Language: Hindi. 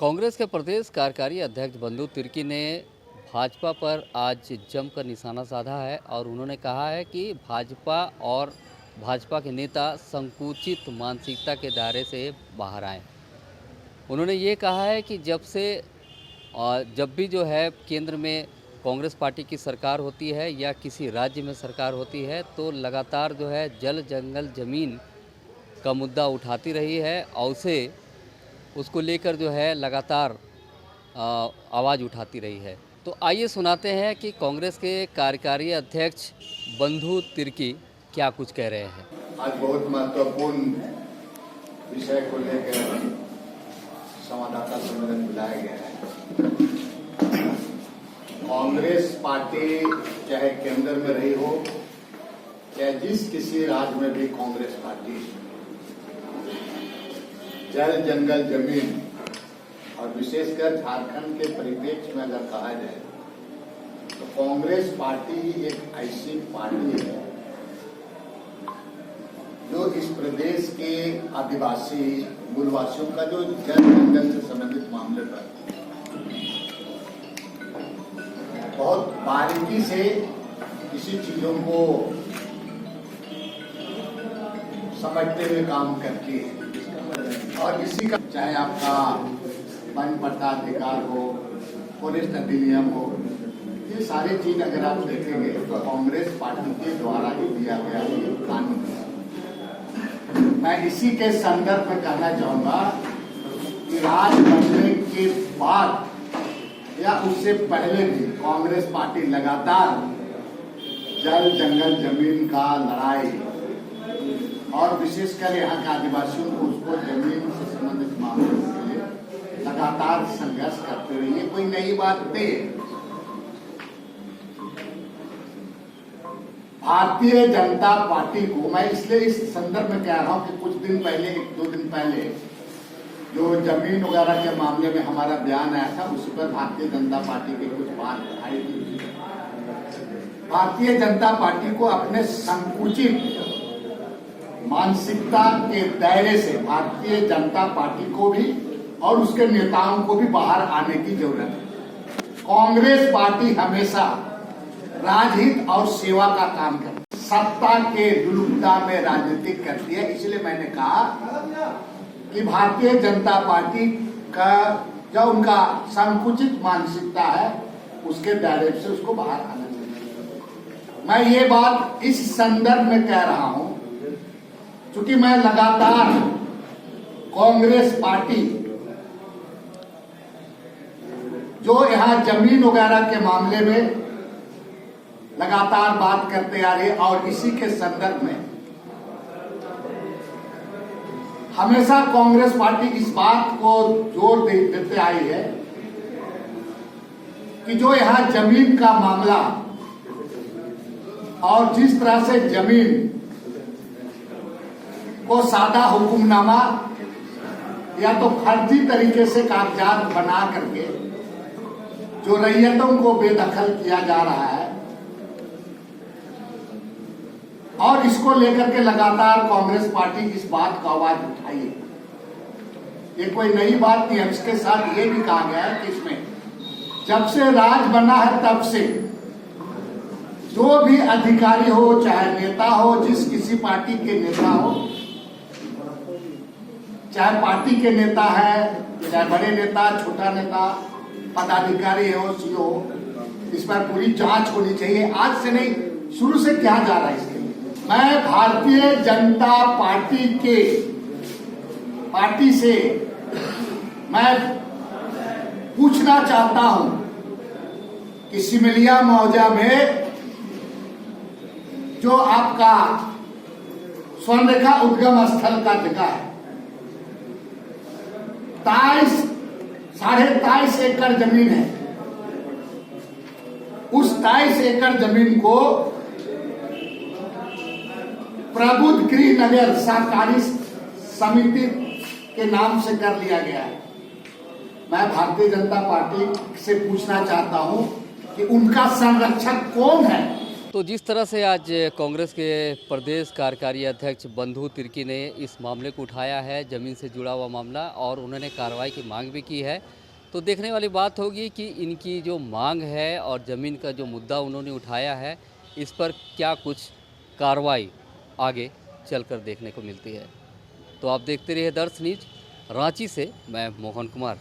कांग्रेस के प्रदेश कार्यकारी अध्यक्ष बंधु तिर्की ने भाजपा पर आज जमकर निशाना साधा है और उन्होंने कहा है कि भाजपा और भाजपा के नेता संकुचित मानसिकता के दायरे से बाहर आए। उन्होंने ये कहा है कि जब भी जो है केंद्र में कांग्रेस पार्टी की सरकार होती है या किसी राज्य में सरकार होती है तो लगातार जो है जल जंगल ज़मीन का मुद्दा उठाती रही है और उसको लेकर जो है लगातार आवाज़ उठाती रही है। तो आइए सुनाते हैं कि कांग्रेस के कार्यकारी अध्यक्ष बंधु तिर्की क्या कुछ कह रहे हैं। आज बहुत महत्वपूर्ण विषय को लेकर संवाददाता सम्मेलन बुलाया गया है। कांग्रेस पार्टी चाहे केंद्र में रही हो चाहे जिस किसी राज्य में भी कांग्रेस पार्टी जल जंगल जमीन और विशेषकर झारखंड के परिप्रेक्ष्य में अगर कहा जाए तो कांग्रेस पार्टी ही एक ऐसी पार्टी है जो इस प्रदेश के आदिवासी मूलवासियों का जो जल जंगल से संबंधित मामले पर बहुत बारीकी से किसी चीजों को समझते हुए काम करती है और इसी का चाहे आपका वन पट्टा अधिकार हो, फॉरेस्ट अधिनियम हो, ये सारी चीज अगर आप देखेंगे तो कांग्रेस पार्टी के द्वारा ही दिया गया ये कानून है। मैं इसी के संदर्भ में कहना चाहूंगा कि राज बनने के बाद या उससे पहले भी कांग्रेस पार्टी लगातार जल जंगल जमीन का लड़ाई और विशेषकर यहाँ के आदिवासियों को उसको जमीन से संबंधित मामलों के लिए लगातार संघर्ष करते रही है। कोई नई बात नहीं। भारतीय जनता पार्टी को मैं इसलिए इस संदर्भ में कह रहा हूं कि कुछ दिन पहले, एक दो दिन पहले जो जमीन वगैरह के मामले में हमारा बयान आया था उस पर भारतीय जनता पार्टी की कुछ बात आई थी। भारतीय जनता पार्टी को अपने संकुचित मानसिकता के दायरे से भारतीय जनता पार्टी को भी और उसके नेताओं को भी बाहर आने की जरूरत है। कांग्रेस पार्टी हमेशा राजहित और सेवा का काम करती है, सत्ता के दुर्लभता में राजनीति करती है। इसलिए मैंने कहा कि भारतीय जनता पार्टी का जो उनका संकुचित मानसिकता है उसके दायरे से उसको बाहर आना चाहिए। मैं ये बात इस संदर्भ में कह रहा हूं क्योंकि मैं लगातार कांग्रेस पार्टी जो यहाँ जमीन वगैरह के मामले में लगातार बात करते आ रही है और इसी के संदर्भ में हमेशा कांग्रेस पार्टी इस बात को जोर देते आई है कि जो यहाँ जमीन का मामला और जिस तरह से जमीन को सादा हुक्मनामा या तो फर्जी तरीके से कागजात बना करके जो रैयतों को बेदखल किया जा रहा है और इसको लेकर के लगातार कांग्रेस पार्टी इस बात का आवाज उठाई है। ये कोई नई बात नहीं है। इसके साथ ये भी कहा गया है कि इसमें जब से राज बना है तब से जो भी अधिकारी हो चाहे नेता हो, जिस किसी पार्टी के नेता हो, चाहे पार्टी के नेता है चाहे बड़े नेता छोटा नेता पदाधिकारी हो सीओ, इस पर पूरी जांच होनी चाहिए। आज से नहीं, शुरू से क्या जा रहा है इसके लिए। मैं भारतीय जनता पार्टी से मैं पूछना चाहता हूं कि सिमलिया मौजा में जो आपका स्वर्णरेखा उद्गम स्थल का जगह है 23.5 एकड़ जमीन है। उस 23 एकड़ जमीन को प्रबुद्ध गृह नगर सहकारी समिति के नाम से कर लिया गया है। मैं भारतीय जनता पार्टी से पूछना चाहता हूं कि उनका संरक्षक कौन है, तो जिस तरह से आज कांग्रेस के प्रदेश कार्यकारी अध्यक्ष बंधु तिर्की ने इस मामले को उठाया है, ज़मीन से जुड़ा हुआ मामला, और उन्होंने कार्रवाई की मांग भी की है, तो देखने वाली बात होगी कि इनकी जो मांग है और ज़मीन का जो मुद्दा उन्होंने उठाया है, इस पर क्या कुछ कार्रवाई आगे चलकर देखने को मिलती है। तो आप देखते रहिए दर्श न्यूज। रांची से मैं मोहन कुमार।